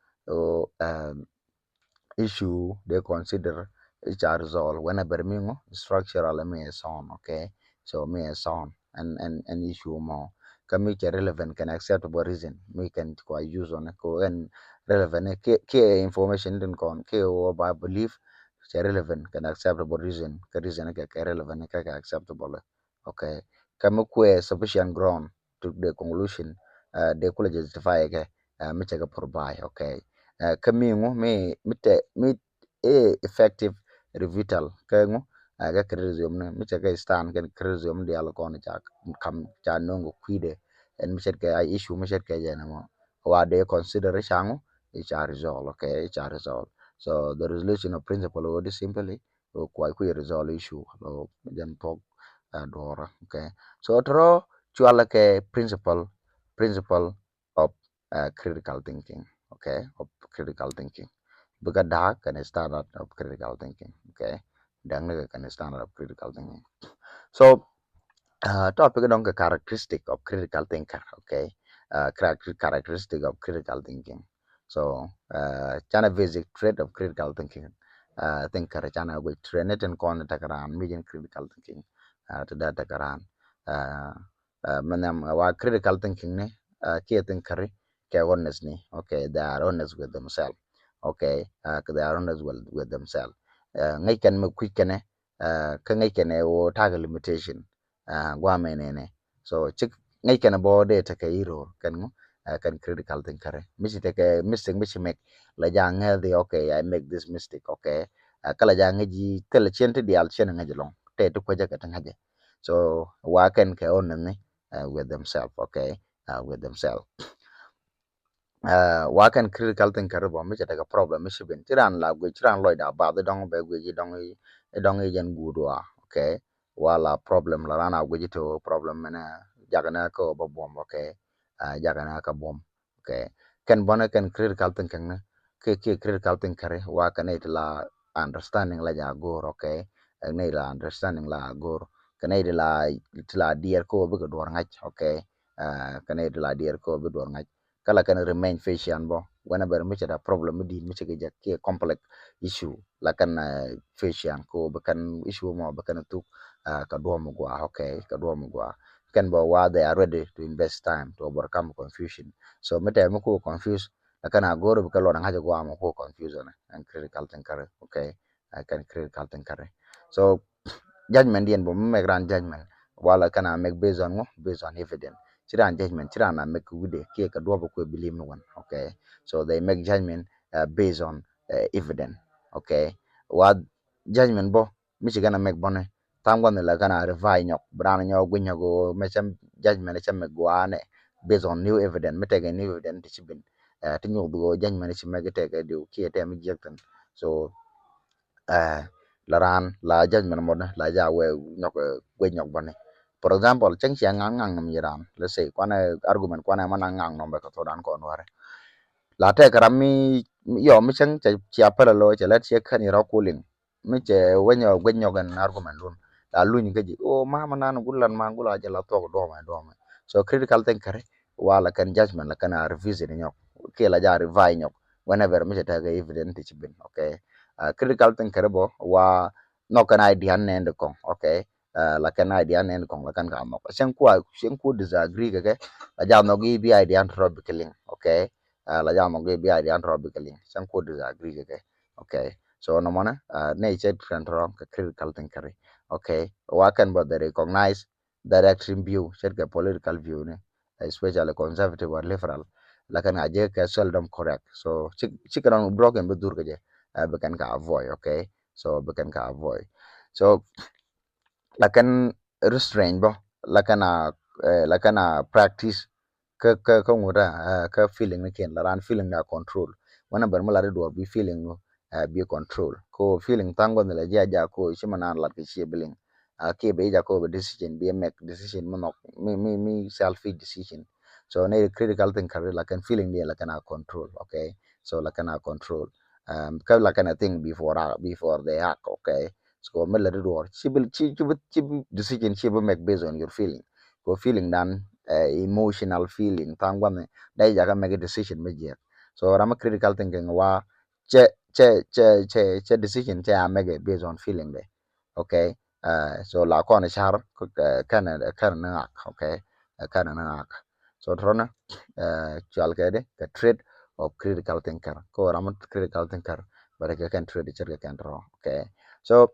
issue they consider which are resolved whenever mingo structural may sound. Okay. So may sound and issue more can make a relevant can acceptable reason we can quite use on a co and relevant ke information din kon ke o by belief relevant can acceptable reason ka reason ke relevant ka acceptable. Okay. Kama kwe sufficient ground to the conclusion they could justify ke me check provide. Okay. Kamingo me mit effective rebuttal kango ga criticism ne mi ga stand kan criticism di al kon ja kam ja nongo kwide en mi ga issue mi ga jana mo wa de consider shango it are resolve. Okay. It are resolve. So the resolution of principle would simply quite resolve issue lo jan talk dora. Okay. So tro chuala ke principle of critical thinking. Okay. Of critical thinking because dark and standard of critical thinking. Okay. Dan kan standard of critical thinking. So topic dong ke characteristic of critical thinker. Okay. Characteristic of critical thinking. So chana basic trait of critical thinking. Thinker chana we train it and con takaran median critical thinking to that takaran manam wa critical thinking ne kia thinker ke honest ni. Okay. They are honest with themselves. Okay. They are honest with themselves. Ngay kan mo quick ne ka ngay kan o tag limitation gwa menene so chik ngai kana bo de ta kai ro kan ngo kan critical thinker misi ta ke mistake misi make la jang the okay I make this mistake. Okay. Kala jang ji tel chen te dial chen ngaji long te to ko jaga ta ngaji so wa kan ke on ne with themselves. Okay. With themselves wakan critical thinker bo mi daga problem mi sibin tiran la gwe tiran loida ba de dong be gwe ji dong dong yen gudwa. Okay. Wala problem la rana gwe to problem na jagana ko bo bom. Okay. Jagana ka bom. Okay. Ken bona ken critical thinking na ke critical thinker wakan it la understanding la ja gor. Okay. Ne la understanding la gor kane de la dier ko be ko dor ngach, okay. Kane de la dier ko be dor ngach kala kan remain fashion bo whenever mi da problem di mi ke ja ke complex issue la kan fashion ko be kan issue mo be kan tu ka do mo gwa, okay, ka do mo gwa kan bo wa they are ready to invest time to overcome confusion. So mi te mo ko confuse la kan agoro be ka lo na ha gwa mo ko confusion and critical thinker, okay. I can critical thinker. So judgment yen bo me gran judgment wala kana make based on based on evidence. Chiran judgment chiran na make wude ke ka do ko believe no one, okay. So they make judgment based on evidence, okay. What judgment bo mi ci gana make bone tam gon la kana revise nyok bran nyo gunyo go me cham judgment cham me guane based on new evidence me tege new evidence ci bin ti nyu go judgment ci me tege di ki te mi jektan. So la ran la judgment mo la ja we nyok we nyok bane. For example cheng chiang ngang ngang nam yiran, let's say kwana argument kwana mana ngang no be ko to dan ko no la te karami yo mi chen che chia pala lo che let che kan ro kulin mi che wenyo gwenyo gan argument lun la lu ni gaji o ma nan gulan ma gula je la to do ma so critical thinker wala kan judgment la kan revisit nyok ke la ja revise nyok whenever mi ta ga evident ti bin, okay. Critical thinker bo wa no kan idea ne ndo kon, okay. La kan idea ne kon la kan ga mo sen ku disagree ga la ja no gi bi idea ro bi killing, okay. La jamo ge bi adi antro bikali san ko disagree ge, okay. So no mona ne che trantro ka critical thinker, okay. Wa kan bo they recognize that extreme view set ke political view ne, especially conservative or liberal la kan aje ka seldom correct. So chikaran block and bedur ge be kan ka avoid, okay. So be kan ka avoid. So lakan restrain bo lakana practice ka nguda ka feeling ne ken laran feeling na control wana bar mala do bi feeling no bi control ko feeling tango ne la ja ja ko shimana la ke shebling ke be ja ko be decision be make decision mo me self decision. So ne critical thinker la kan feeling ne la kana control, okay. So la kana control ka la kana think before they act, okay. So mala do she decision she will make based on your feeling ko feeling dan emotional feeling tangwa dai jaga make a decision meje. So rama critical thinking wa che decision che a make based on feeling de, okay. So la ko na char kana na ak, okay. Kana na ak. So trona chal kede the trait of critical thinker ko rama critical thinker but I can trade it can draw, okay. So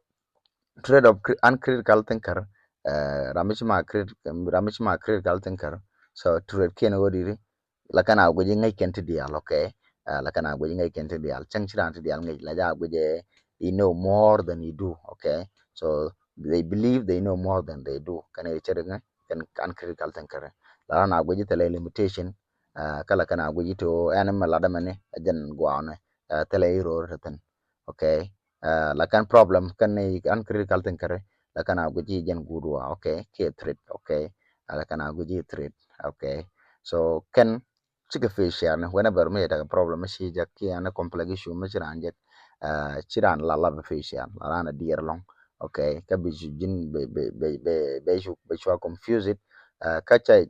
trait of uncritical thinker ramishma critical thinker. So trait ken wodi lakana gwaji ngai kenti dial, okay. Lakana gwaji ngai kenti dial chang chiran ti dial ngai la ja gwaje you know more than you do, okay. So they believe they know more than they do kana chere kan critical thinker la na gwaji tele limitation kala kana gwaji to animal adamane ajan gwane tele iro reten, okay. Lakan problem kan an critical thinker lakana gwaji jan gudwa, okay, ke threat, okay. Lakana gwaji threat, okay. So can chika fish yan whenever me ta problem shi jakki an complex issue me chiran jet chiran la fish yan la na dear long, okay. Ka bi jin be shwa confuse it kacha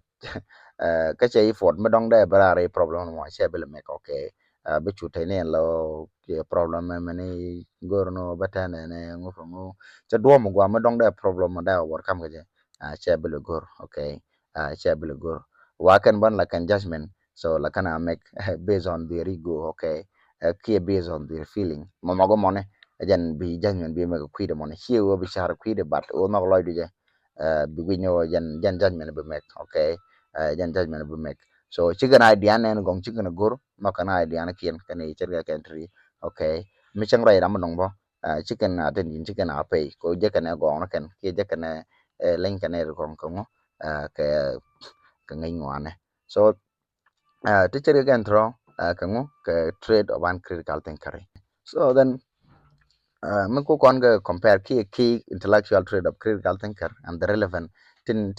kacha effort me dong da barare problem mo she bele make, okay. Be chu tene lo ke problem me ni gorno batane ne ngofungu cha do mo gwa me dong da problem da overcome ga she bele gor, okay. She bele gor wakan ban la kan judgment. So la kana make based on their ego, okay. Kia based on their feeling mamago mone ajan bi judgment bi me ko kwide mone here wo bi shar kwide but o no lo duje bi winyo jan judgment bi make, okay. Jan judgment bi make. So chicken idea nen gong chicken gur no kana idea na kien kana cherga country, okay. Mi chang rai ram nong bo chicken aten yin chicken a pay ko je kana gong na ken ke je kana len kana gong ko ka ka ngai ngwane. So teacher again throw kango ka trade of one critical thinker. So then mình ko kon ga compare key intellectual trait of critical thinker and the relevant tin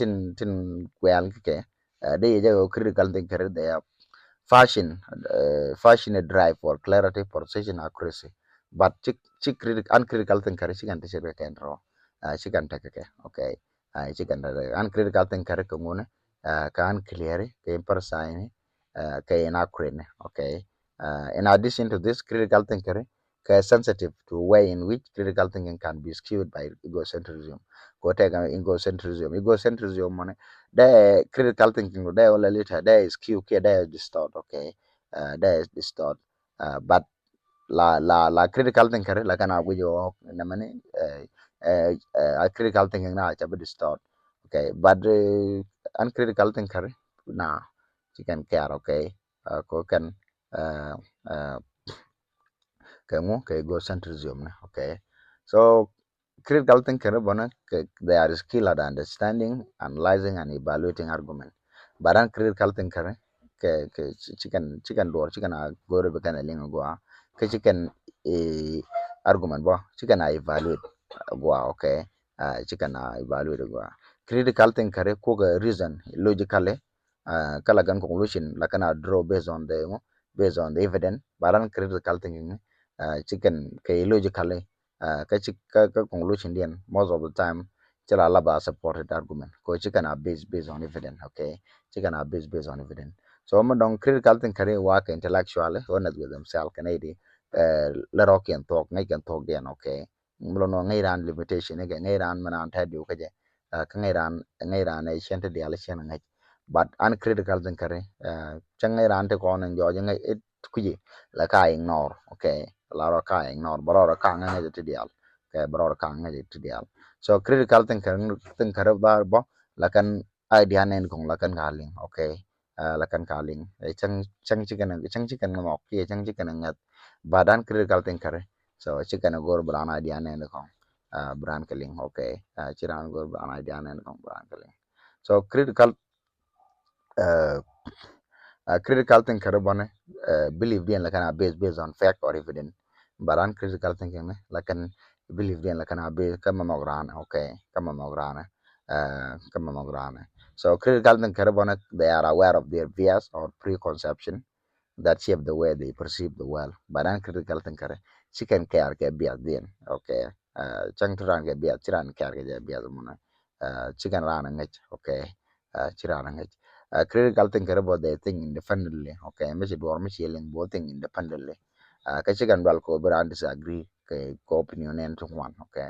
well ke they je critical thinker they are fashion drive for clarity precision accuracy but uncritical thinker she can teach can draw she can take, okay. chicken da an critical thinker ko ngone kan clear ke precise ke inaccurate okay in addition to this critical thinker sensitive to way in which critical thinking can be skewed by egocentrism. Go take egocentrism. Egocentrism, man, the critical thinking, they all later, they is skew, they is distort, okay, they is distort. But la critical thinker, like an agujo, namani, critical thinking na chabe distort, okay, but uncritical thinker, na, you can care, okay, ko can, uh, uh, ke egocentrism, okay. So critical thinking bona they are skilled at understanding, analyzing, and evaluating argument. But critical thinker ke chicken door chicken a go to become a lingo go ke chicken argument bo chicken a evaluate go okay chicken a evaluate go critical thinker ko ga reason logically kala gan conclusion la kana draw based on the evidence. But critical thinking chicken ke logically ka conclusion din most of the time chala laba supported argument ko chicken are based on evidence, okay, chicken are based on evidence. So mo dong critical think kare work intellectually honest with themselves can id let rock and talk ngay can talk then, okay, mulo no ngay ran limitation ngay ran manan ta du kaje ka ngay ran ay shente di ala shen ngay but uncritical think kare chang ngay ran te ko nan jo ngay it kuji la ka ignore, okay, la ro ka ignore bro ro ka ngay te dial ke bro ro ka ngay te dial. So critical thinker ba bo la kan idea nen kong la kan galing, okay, la kan galing chang chang chicken mo ki chang chicken ngat badan critical thinker. So chicken gor brana idea nen kong brand kaling, okay, chiran gor brana idea nen kong brand kaling. So uh, critical thinker bone believe in like an based on fact or evidence. But uncritical thinking like an believe in like an base kama nograna, okay, kama nograna, kama nograna. So critical thinker bone they are aware of their bias or preconception that shape the way they perceive the world. But uncritical thinker she can care ke bias din, okay, chang turan ke bias chiran care ke bias mona chicken ran ngach, okay, chiran ngach critical thinker about they think independently, okay, mechi dwar mechi yelling both think independently ka chikan dwal ko bran disagree ke ko opinion en to one, okay,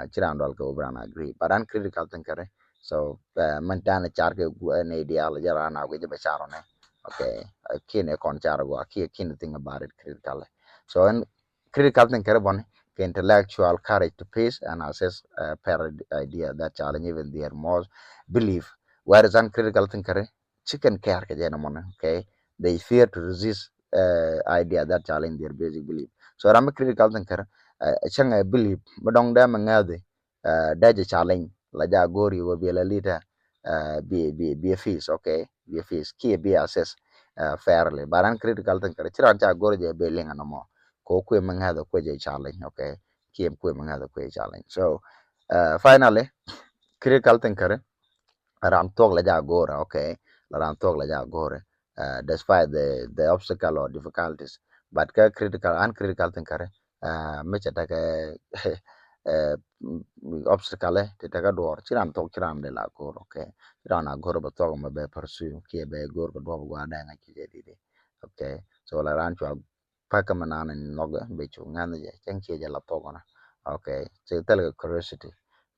chiran dwal ko bran agree but critical thinker so man tan char ke ne ideal jara na go je bacharo ne, okay, kine kon char go kine think about it critically. So and critical thinker bon ke intellectual courage to face and assess per idea that challenge even their most belief, whereas uncritical thinker chicken care ke jena mon, okay, they fear to resist idea that challenge their basic belief. So ram critical thinker chang a belief madong da mangade da je challenge la ja gori wo be la lita be a fees, okay, be a fees ki be assess fairly but critical thinker chiran cha gori je be linga no mo ko kwe mangade ko je challenge, okay, ki kwe mangade ko challenge. So finally critical thinker ram talk la ja gore, okay, ram talk la ja gore despite the obstacle or difficulties. But critical uncritical thinker mecha ta ka uh, obstacle te ta ka door chiram talk chiram de la gore, okay, chiram na gore ba talk ma be pursue ki be gore ba do ba da nga ki je di okay. So la ran chwa pa ka manana noga be chu ngana je chen ki je la to gona, okay, so tel curiosity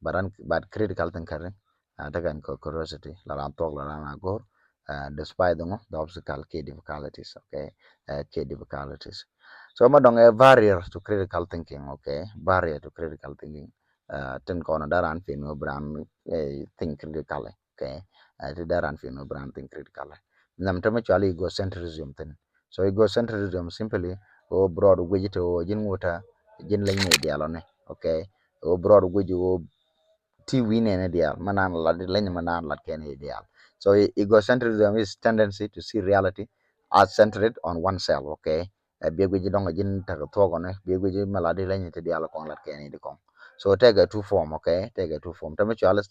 but critical thinker tagan ko curiosity la ran talk la ran agor despite the obstacle key difficulties, okay, key difficulties. So ma dong a barrier to critical thinking, okay, barrier to critical thinking ten kono daran fin no brand think critically, okay, ti daran fin no brand think critically nam tama chali egocentrism ten. So egocentrism simply o broad widget o jin wuta jin lañ ne dialone, okay, o broad widget o ti win in ideal manan la de len manan la ken ideal. So egocentrism is tendency to see reality as centered on oneself, okay, be gwe jidong jin ta to ko ne be gwe mala de len te dial ko la ken ide kon. So take a two form, okay, take a two form tamu chala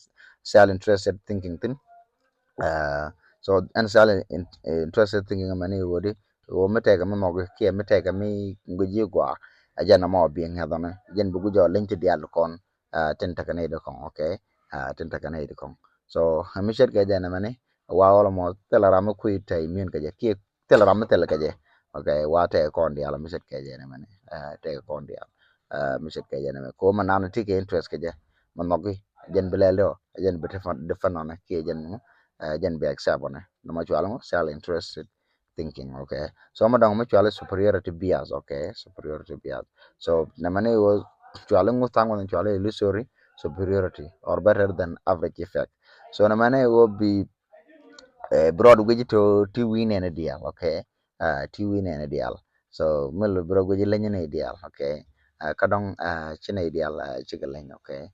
self interested thinking tin uh, so an sal interested thinking mani wodi o metega me mogo ke metega mi nguji gwa ajana mo bi ngadone jen bu gujo lenti dial kon ten takane de kon, okay, tin ta kana idi kong so hamishet ke jana mane wa wala mo tela ram ku ite min ke je ki tela ram tela ke je okay wa te kon dia la mishet ke jana mane te kon dia mishet ke jana me ko manana ti ke interest ke je manogi jen belelo jen defan on ke jen jen be accept on no ma chwala mo sell interested thinking okay so ma dong ma chwala superiority bias okay superiority bias so namane was chwala ngu tango chwala illusory superiority or better than average effect so namane will be broad gauge to win and ideal okay to win and ideal so mel broad gauge lenyen ideal okay kadong chine ideal chigaleng okay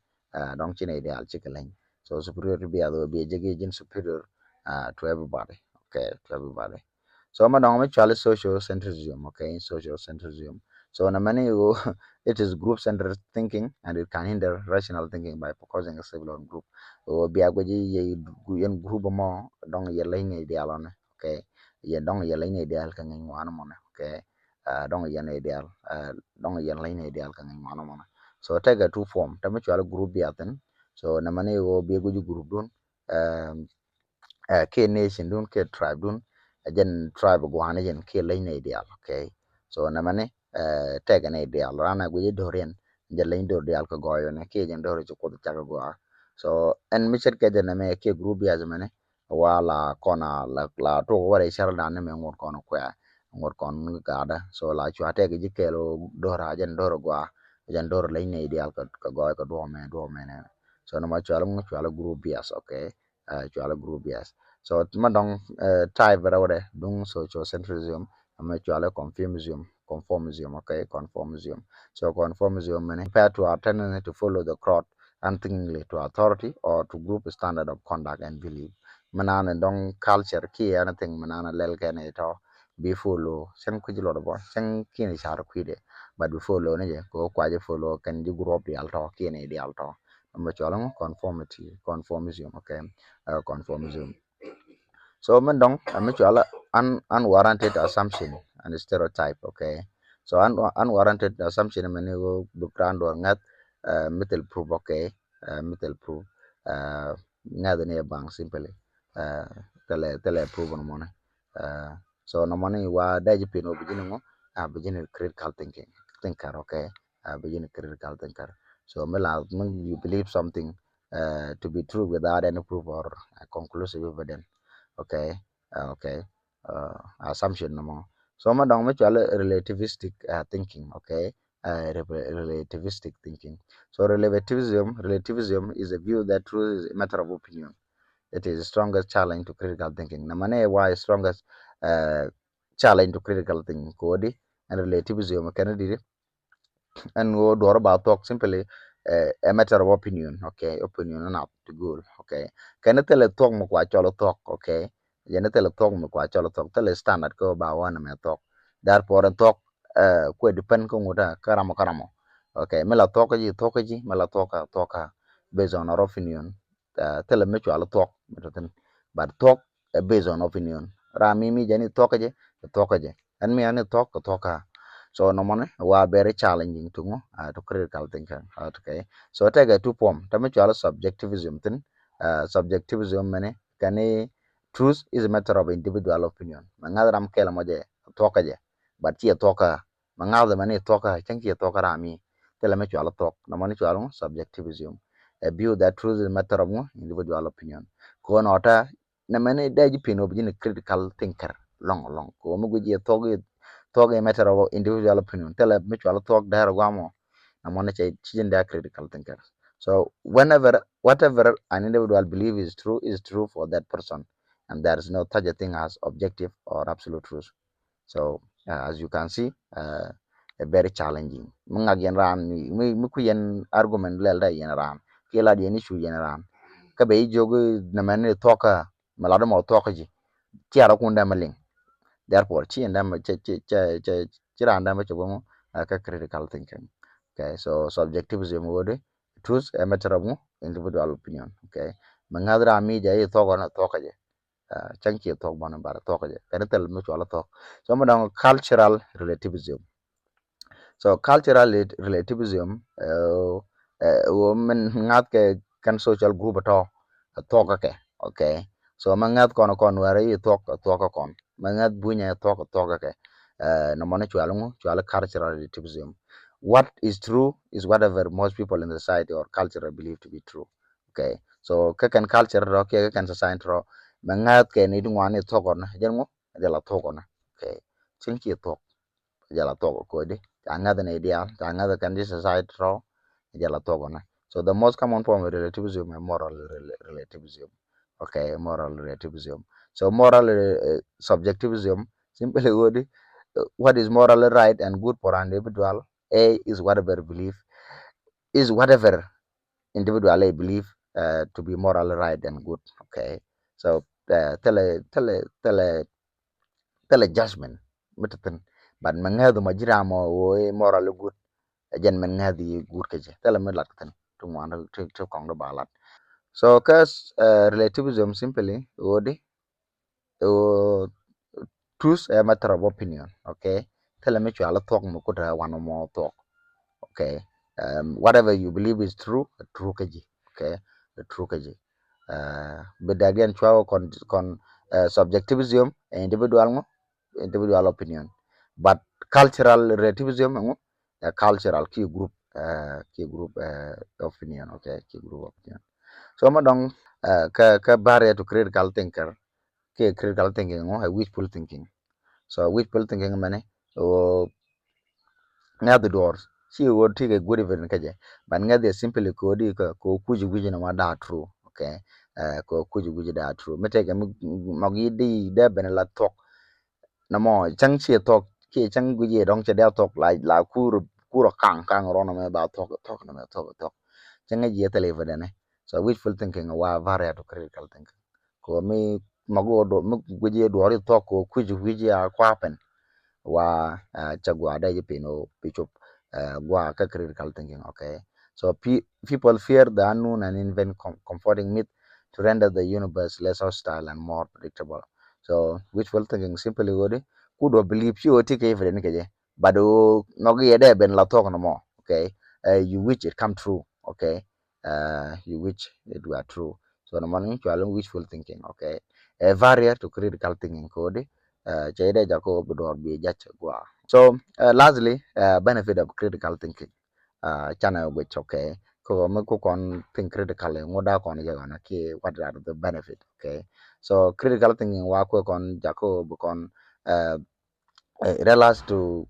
dong chine ideal chigaleng so superiority bias will be jege superior to everybody okay to everybody so madam actually social centrism, okay, social centrism. So in many it is group centered thinking and it can hinder rational thinking by focusing a civil group. O be agwaji ye yen group mo dong ye line ideal on okay. Ye dong ye line ideal kan ngi wana mo okay. Dong ye ideal dong ye line ideal kan ngi wana mo. So take a two form. Tamutual group biaten. So na mane o be agwaji group dun um ke nation dun ke tribe dun jen tribe go hana jen ke lane ideal okay so na mane tega ne ideal rana go je dorian je lane do ideal ko goyo ne ke jen doro ko ta go so en mi chet ke jen me ke group ya zamane wala kona la to wore shar da ne me ngur kono kwa ngur kon gada so la chwa te ge ke lo dora jen doro go jen doro lane ideal ko goyo ko do me ne so na ma chwala group yes okay chwala group yes so ma dong type bara dung sociocentrism ama chwala conformism okay conformism so conformism meaning compared to our tendency to follow the crowd unthinkingly to authority or to group standard of conduct and belief manana dong culture ki anything manana lel kene to be follow sen ku jilo bo sen kini char kuide but we follow ne je ko kwaje follow kan di group di alto kini di alto ama chwala conformism okay conformism so mendong mutual unwarranted assumption and stereotype. Okay. So unwarranted assumption meni go bukrand or ngat metal proof. Okay. Metal proof. Ngat ne bang simply. Uh, tele proof no money. So no money wa daji pino bijini mo. Bijini critical thinker. Okay. Bijini critical thinker. So mela you believe something to be true without any proof or conclusive evidence okay okay assumption no more so ma dong ma chala relativistic thinking okay relativistic thinking so relativism is a view that truth is a matter of opinion it is the strongest challenge to critical thinking na mane why strongest uh, challenge to critical thinking kodi and relativism can and go do about talk simply a matter of opinion okay opinion not to good okay can tell talk mo kwa cholo talk okay yen tell talk mo kwa cholo talk tell standard ko ba wana me talk therefore talk ko depend ko ngoda karamo okay mela talk ji mela talk based on our opinion tell me cholo talk but talk based on opinion rami mi jani talk je and me ani talk so no mane wa very challenging to mo to critical thinker okay so take a two form tama chala subjectivism tin subjectivism mane kani truth is a matter of individual opinion mangada ram kela moje toka je but here toka mangada mane toka chanki toka rami tela me chala tok no mane chala subjectivism a view that truth is a matter of individual opinion ko nota na mane daji pino bijini critical thinker long ko mo guji togi talk a matter of individual opinion tell a mutual talk there guamo and one changing their critical thinker so whenever whatever an individual believe is true for that person and there is no such a thing as objective or absolute truth so as you can see a very challenging mga gen ran mi ku yen argument lel da yen ran ke la yen issue yen ran ka be jogo na man talk malado mo talk ji ti ara kun da maling therefore chi and them chiranda ma chogo ka critical thinking okay so subjectivism word truth a matter of individual opinion okay mangadra mi ja to gona to ka je chanki to bona bara to ka je kan tel mu chola to so mo dang cultural relativism so cultural relativism wo men ngat ke kan social group talk ke okay so mangat kon ware yi talk kon mangat bunya talk ke no mona chwala cultural relativism. What is true is whatever most people in the society or culture believe to be true. Okay, so kakan culture ro ke kan society ro mangat ke ni dungwane talk on jango jala talk on. Okay, chinki talk jala talk ko de another idea another kan this society ro jala talk on. So the most common form of relativism is moral relativism. Okay, moral relativism. So moral subjectivism simply would what is morally right and good for an individual. A is whatever belief is whatever individual believe to be morally right and good. Okay, so tele judgment mutatin but mangadu majiramo wo morally good jen mangadi good keje tele melaktan to kong do balat. So cause relativism simply would uh, choose a matter of opinion. Okay, tele me chala talk mo kuta one more talk. Okay, whatever you believe is true, true kaji. Okay, the true kaji. But again chwa kon subjectivism individual individual opinion, but cultural relativism cultural key group opinion. Okay, key group opinion. So madong ka barrier to critical thinker ke critical thinking wishful thinking. So wishful thinking mane o near the doors. She would take a good even kaje. But near the simply kodi ko kuji wiji na wada true. Okay. Ko kuji wiji da true. Me take a magi de benela talk. Na mo chang chi talk ki chang wiji dong che del talk like la kuro kang rono me about talk na me talk. Chang ji tele ne. So wishful thinking wa varia to critical thinking. Ko me mago do me wiji do talk ko kuji wiji a kwapen wa chagwa da pino pichup gwa ka critical thinking. Okay, so people fear the unknown and invent comforting myth to render the universe less hostile and more predictable. So wishful thinking simply would kudo believe you take everything kaje but no ge de ben la talk no more. Okay, you wish it come true. Okay, you wish it were true. So no man wishful thinking. Okay, a barrier to critical thinking code chede jako bedor bi jach gwa. So lastly benefit of critical thinking chana which okay ko me ko kon think critically ngoda kon je gana ki what are the benefit. Okay, so critical thinking wa ko kon jako bu kon uh, it allows to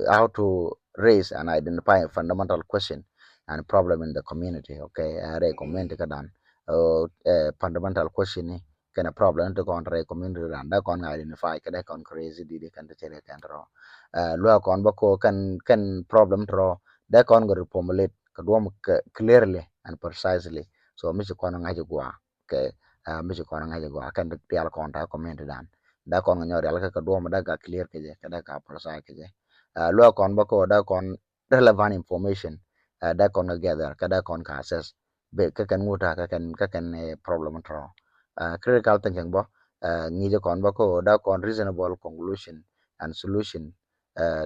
how to raise and identify a fundamental question and problem in the community. Okay, I recommend ka dan fundamental question ni kana problem to kon community dan da kon identify ka da kon crazy di kan te chere kan ro lo kon ba ko kan problem ro da kon go formulate ka do clearly and precisely. So mi ko na ngaji gwa. Okay, mi ko na ngaji gwa kan de al kon ta community dan da kon nyor yal ka do da ka clear ke je ka da ka precise ke je lo kon ba ko da kon relevant information da kon gather ka da kon ka access be ka kan nguta ka kan problem tro critical thinking bo ni je kon ba ko da kon reasonable conclusion and solution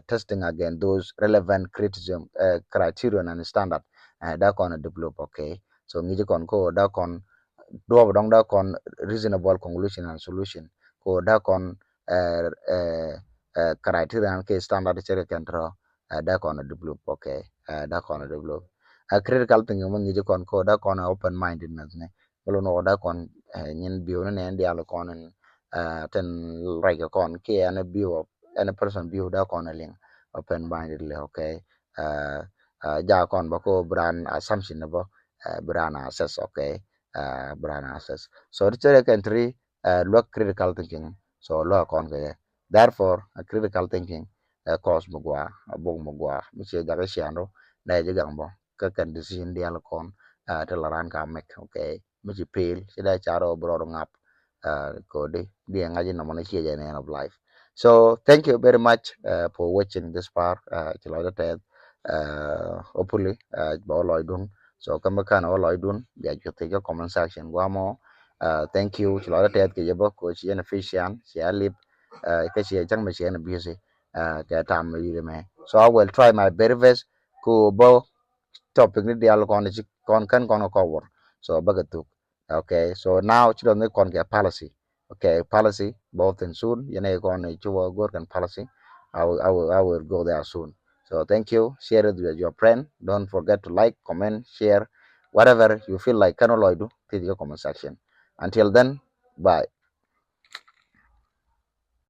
testing again those relevant criticism criterion and standard da kon develop. Okay, so ni je kon ko da kon do dong da kon reasonable conclusion and solution ko da kon criteria ke standard chere kentro da kon develop. Okay, da kon develop critical thinking mun ni kon ko da kon open mindedness ne bolo no da kon nyin biu ne ndi al kon ten right kon ke an biu an person biu da kon ling open mindedly. Okay, ja kon ba ko brand assumption ne bo brand assess. Okay, brand assess so chere kentri look critical thinking. So lo kon ke therefore critical thinking cause mugwa abong mugwa mi che jaga shiando na je gambo ka kan decision dia lo kon te laran ka mek. Okay, mi che pil che da charo bro ngap ko dia ngaji no mona che end of life. So thank you very much for watching this part che lo da hopefully ba lo dun so kama kan o lo dun ya ju te comment section gwa mo thank you che lo da ke je bo ko chi en official che alip cái gì chẳng mà sẽ là busy cái time gì mà so I will try my very best ko bo topic ni dial kon kan kon cover so bagatuk. Okay, so now children they can get policy. Okay, policy both in soon. You know, going to work and policy. I will go there soon. So thank you. Share it with your friend. Don't forget to like, comment, share, whatever you feel like. Can do to your comment section. Until then, bye.